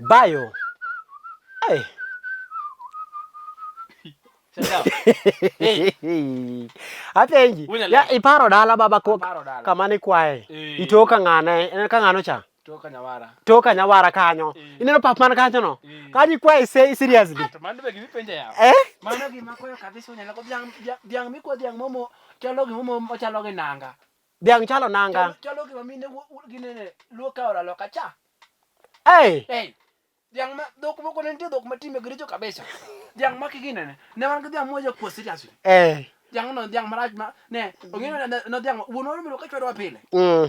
Bayo. Hey. Apenji. Ya iparo dala baba ko kamani kwae. Itoka ngane, en ka ngano cha. Toka Nyawara. Toka Nyawara kanyo. Ineno pap man kanyo no. Kaji kwae say seriously. Mano be gi penje ya. Mano gi makoyo kabisa unyala ko diang mi ko diang momo chalo gi momo chalo gi nanga. Diang chalo nanga. Chalo gi mamine ginene luoka ora loka cha. Hey. Diang ma dok moko ne nitie dok matime gricho kabisa. Diang ma kiginene. Ne wan gi diang moja ko seriously. Diang no diang maraj ma ne ogino no diang wuonoro mi ka chwedo pile.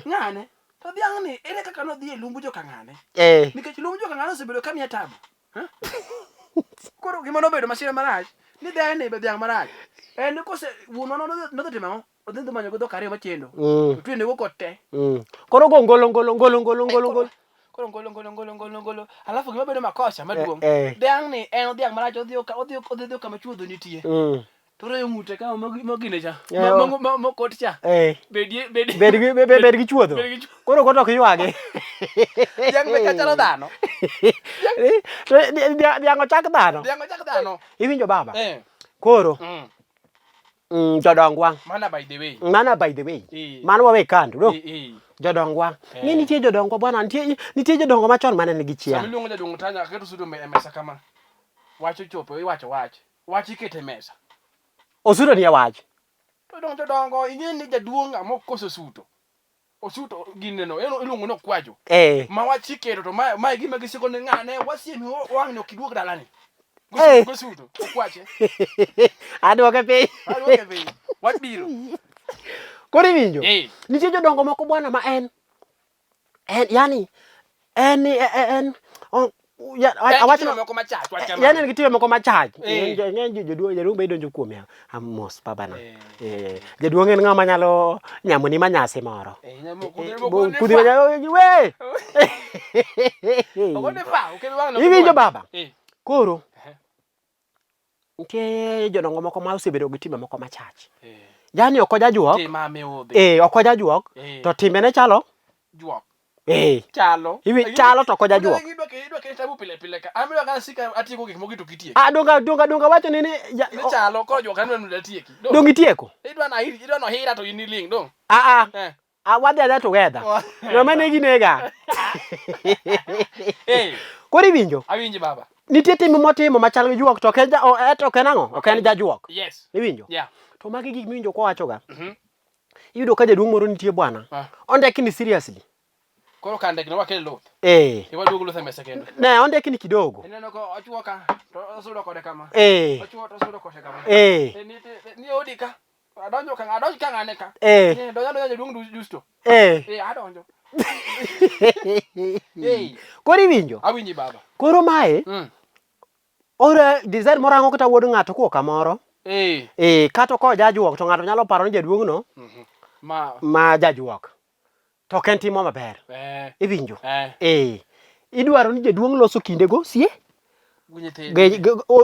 Ngane to diang ni ere kaka no dhi lumbu jo kangane. Nikech lumbu jo kangane osebedo kamiya tabu. Koro gima nobedo masira maraj. Ni diang ni be diang maraj. En kose wuonoro no dhi timo odhi manyo go kare machendo. Twende go kote. Koro go ngolo. Koro ngolo. Alafu gima bedo makosa maduong'. Diang ni en diang marach odhi kama chuodho nitie. Toro yo ngute ka mogine cha. Mo kot cha. Bed gi chuodho. Koro koto ok ywage. Diang be kachalo dhano. Diang ochak dhano. Diang ochak dhano. Iwinjo baba? Koro. Jodongwa. Mana by the way. Mano wawe kando, no? Jodongwa. Ni nitie jodongwa bwana, nitie jodongwa machon mane nigi chia. Sama luongo jadongo tanya keto sudo mesa kama. Wacho chopo, iwacho wach. Wach ikete mesa. Osudo ni wach. To jodongo ing'eni jaduong' amokoso suto. Osuto gineno, iluongo no kwajo. Ma wach iketo to ma gima gisiko ne ng'ane wasiemi wang'ni okiduog dalani. Go suto, okwache. Aduoke piny. Wach biro. Koro iwinjo? Nitie jodongo moko bwana ma en awachno moko machach. Yani gitimo moko machach. Ng'eny jaduong' be donjo kuome mos babana. Jaduong' en ng'ama nyalo nyamoni manyasi moro. Kudhi we. Iwinjo baba? Koro nitie jodongo moko ma osebedo gi timbe moko machach. Yani ok ojajuok. Ok ojajuok. To timbene chalo? Juok. Chalo to ok ojajuok. Idwa ke tabu pile ka. Amiro ga sika atieko gik moko to kitie. Donga wacho ni chalo ko juok anu nu atieki. Dong itieko. Idwa no hira to in ling dong. Wadhi adha together. No mane ginega. Koro iwinjo? Awinji baba. Nitie tim motimo machal gi juok to ok en ang'o? Ok en jajuok. Yes. Iwinjo? Yeah. To magi gik miwinjo ko wachoga. Iyudo ka jaduong' moro nitie bwana. Ondekni seriously. Koro kandekni wakele loth. Iwaduog loth mesa kendo. Ne ondekni kidogo. Ineno ko ochuoka to osudo kode kama. Ochuo to osudo kode kama. Ni odika. Adonjo ka ng'ane ka. Donjo jaduong' justo. Adonjo. Koro iwinjo? Awinji baba. Koro mae ora design moro ang'o kata wuod ng'ato kuo kamoro. Kato ko jajuok to ng'ato nyalo paro ni jaduong' no ma jajuok. To ken timo maber. Iwinjo? Idwaro ni jaduong' loso kinde go sie.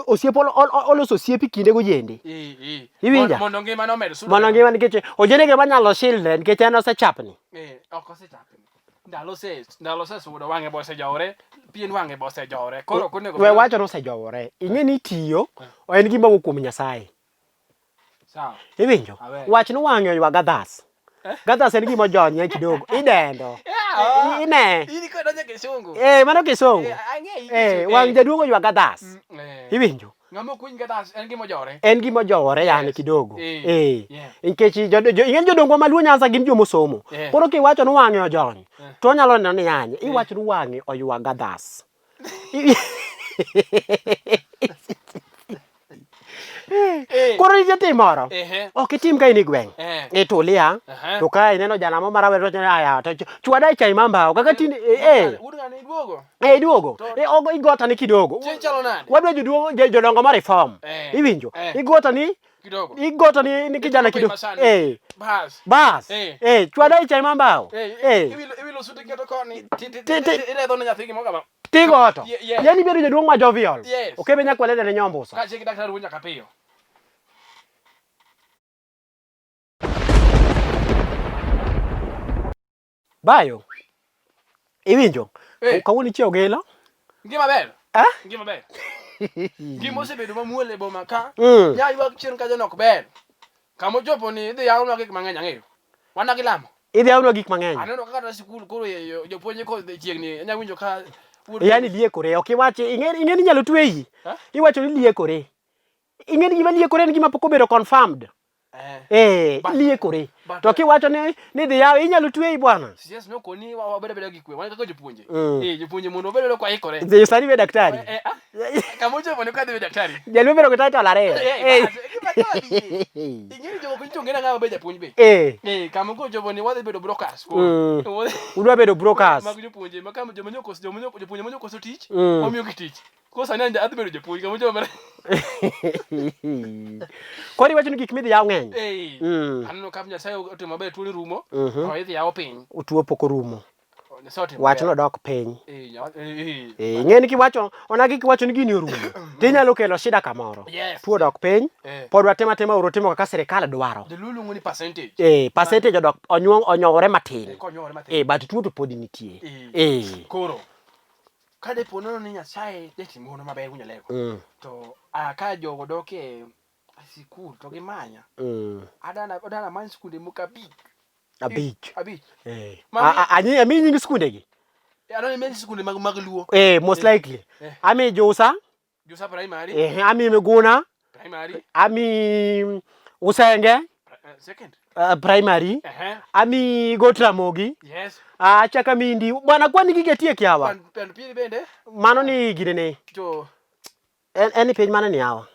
Osiep oloso osiepi kinde go jende. Iwinja? Mondo ngima no med sudo. Mondo ngima nikech ojenege manyalo shilne nikech en osechapni. Ok osechapni. Ndalo se sudo wang'e bose jowre, pien wang'e bose jowre. Koro konego we wacho no osejowre. Ing'e ni tiyo en gima wuok kuom Nyasaye. Sawa. Iwinjo? Wach no wang'e oywa gadhas. Gadhas en gima jonye kidogo. Idendo. Ine. Ini ko donje kisungu. Mano kisungu. Wang jaduong' oywa gadhas. Iwinjo? Ng'amo kuny gadhas en gima jowre. En gima jowre yani kidogo. Nikech ing'e jodongwa maluo Nyanza gin jomosomo. Koro kiwacho no wang'e ojony. To nyalo neno ni yanye. Iwacho no wang'e oywa gadhas. Koro nitie tim moro. Ok itim ka in e gweng'. Itulia. To ka ineno janamo marawer to aya to chwada chai mambao kaka tin duogo. Igota ni kidogo. Wadwa jodongo ma reform. Iwinjo? Igota ni kijana kidogo. Bas. Chwada chai mambao. Iwilo suti keto koni. Ile dhono nyathi gimo kama. Tigoto. Yani bedo jaduong' ma jovial. Okebe nyakwalede ne nyombuso. Ka chiki daktari wunya kapiyo. Bayo. Iwinjo? Kawuono ichiew gelo. Ngima ber. Ah? Ngima ber. Ngima osebedo mamuol e boma ka. Nyaywak chien ka jonok ber. Kamo chopo ni idhi yawna gik mang'eny ang'eyo. Wana gi lamo. Idhi yawna gik mang'eny. Aneno kaka sikul koro jopuonje ko chiegni anya winjo ka yani liekore ok iwachi ing'eni nyalo tweyi. Iwacho ni liekore. Ing'eni gima liekore en gima pok obedo confirmed. Liekore. To kiwacho ni dhi yaw inyalo tweyi bwana. Yes, no koni wabedo gi kwe. Wan kaka jopuonje. Jopuonje mondo obedo kwa ikore. Dhi sani be daktari. Kamo chopo ni ka dhi daktari. Jaluo bedo gi title ariyo. Ing'eni jogo kuncho ngena ng'ama be japuonj be. Kamo ko chopo ni wadhi bedo brokers. Udwa bedo brokers. Mag jopuonje ma kamo jopuonje manyo tich, omiyo gi tich. Kosa ni adhi bedo japuonj kamo chopo. Kori wacho ni gik midhi yaw ng'eny. Aneno ka Nyasaye otimo maber tuo ni rumo, to idhi yaw piny. Tuo pok orumo. Wach no dok piny. Ng'eni kiwacho onagi kiwacho ni gini orumo. Tinyalo kelo shida kamoro. Tuo dok piny. Pod watema oro timo kaka sirikal dwaro. Luongo ni percentage. Percentage odok onyongore matin. But tuo to pod nitie. Koro ka depo nono ni Nyasaye detimo no maber kunyalego. To ka jogo dok e sikul to gimanya. Adana man skunde moko abich. Ami nying skunde gi. Adana men skunde mag luo. Most likely. Ami Josa primary. Ami Miguna primary. Ami Usenge second. Primary. Ami Gotramogi. Yes. Chaka Mindi. Bwana kwani gigetie kiawa? Pili bende. Mano ni gidene. Jo. Any page mana ni hawa.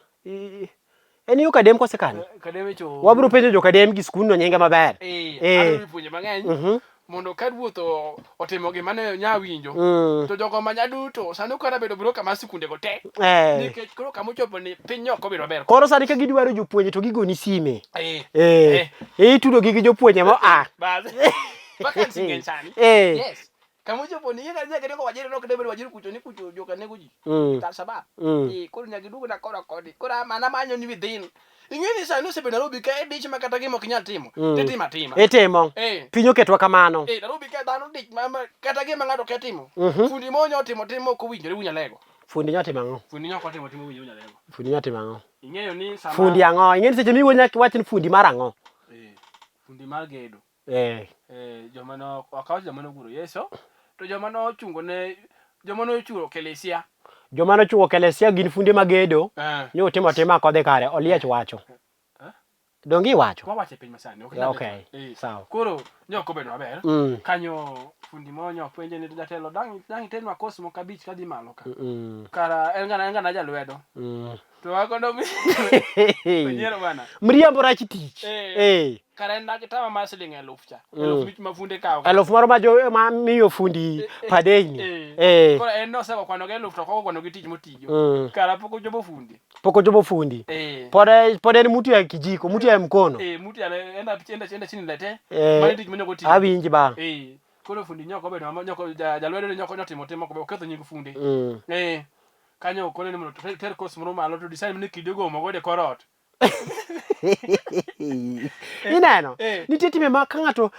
En yu kadem ko sekane. Kadem cho. Wabro penjo jo kadem gi skun no nyinga maber. Ado puonje mang'eny. Mondo ka wuotho otimo gima ne nya winjo. To jogo manya duto sano kara bedo broka ma sikunde go te. Nikech koro kamo chopo ni piny ok obiro ber. Koro sani ka gidwaro jopuonje to gigoni sime. Itudo gi jopuonje mo Bas. Vacancy ng'eny sani. Yes. Kamo chopo ni yega nyaka ko wajiri no kede bedo wajiri kucho ni kucho joka ne guji. Kar sabab. Koro nyaka dugo na kodi. Koro mana manyo ni within. Ing'eni sani osebedo Nairobi ka dich ma kata gima ok nyal timo. Tima. Itimo. Piny oketwa kamano. Nairobi ka dhano dich ma kata gima ng'ato ke timo. Fundi monyo timo ko winjore wunyalego. Fundi nyotimo ang'o? Fundi nyoko timo wunyalego. Fundi nyotimo ang'o? Ing'eyo ni sama fundi ang'o? Ing'eni seche miwo nyaka wach ni fundi mar ang'o? Fundi mar gedo. Joma no akaw joma no guro yeso. To joma no chungo ne joma no chulo kelesia. Joma no chuo kelesia gin funde magedo. Nyo timo kodhe kare Oliech wacho. Dongi wacho. Kwa wache piny masani. Okay. Sawa. Koro nyoko bedo maber. Kanyo fundi monyo penje ni jatelo dang tenwa kosi moko abich kadhi malo ka. Kara en gana jalwedo. To akondo mi. Nyero bana. Mriambo rach tich. Kara en nakitama mar siling 1000 cha. 1000 ma funde kawo. 1000 moro ma miyo fundi padeni. Koro en no seko kwano ge 1000 to koko kwano gi tich motiyo. Kara poko jobo fundi. Pod en mutu ya kijiko, mutu ya mkono. Mutu ya enda chini lete. Mali tich monyo gotiyo. Awinji ba. Koro fundi nyoko bedo nyoko jalwedo nyoko timo ko ketho nying fundi. Kanyo kone ni mondo ter kos moro malo to design ni kidogo mogode korot. Ineno nitie time ma ka ng'ato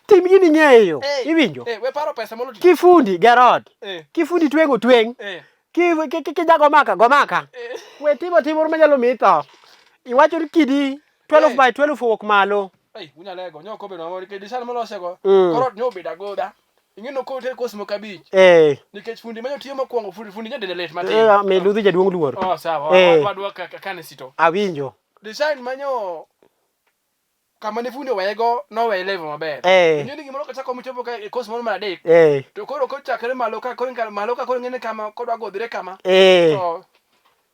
tim gini ng'eyo iwinjo we paro pesa molo kifundi garot kifundi twengo tweng kijago maka we timo manyalo mitho iwacho ni kidi 12 by 12 owuok malo unyalego nyoko bedo moro ke design molosego korot nyo beda goda ing'eno ko ter kos moko abich nikech fundi manyo tiyo mokwongo fundi nyande let matin me ludhi jaduong' luor sawa wadwa kane sito awinjo design manyo kama ne fundi wego no we level maber ing'eni gimoro kachako mochopo ka kos moro mar adek to koro kochakre malo ka koro ng'ene kama kodwa godhre kama to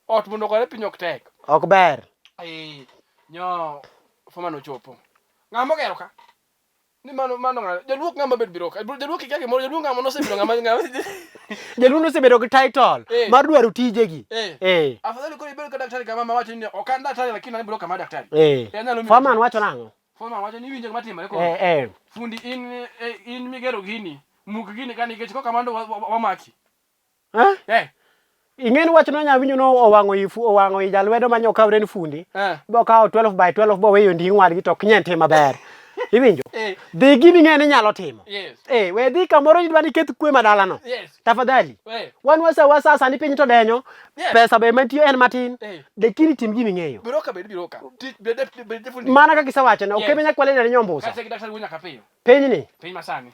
ot mondo gore piny ok tek ok ber nyo foma no chopo ng'amo gero ka ni mano jaluok ng'ama bed biro ka jaluok ikake moro jaluok ng'ama nosebiro ng'ama jaluok nosebedo gi title mar dwaro tijegi afadhali koro ibed ka daktari kama mawacho ni ok an daktari lakini an biro kama daktari foreman wacho nang'o foreman wacho ni winjo gima timore ko fundi in migero gini muk gini ka nikech ko kamando wamaki ing'eni wach no nyawinjo no owang'o i jalwedo manyo kawre ni fundi bo kawo 12 by 12 bo weyo nding' wadgi to ok nyen tim maber Iwinjo? Dhi gimi ng'e ni nyalo timo. We dhi kamoro idwa ni ket kwe madala no. Tafadhali. Wan wasa sani piny to denyo. Pesa be mantie en matin. Lakini tim gimi ng'eyo. Biroka. Mana kaka gisewacho ne, ok inya kwale ne nyombusa. Kase daktari wunya kapiyo. Piny ni. Piny masani.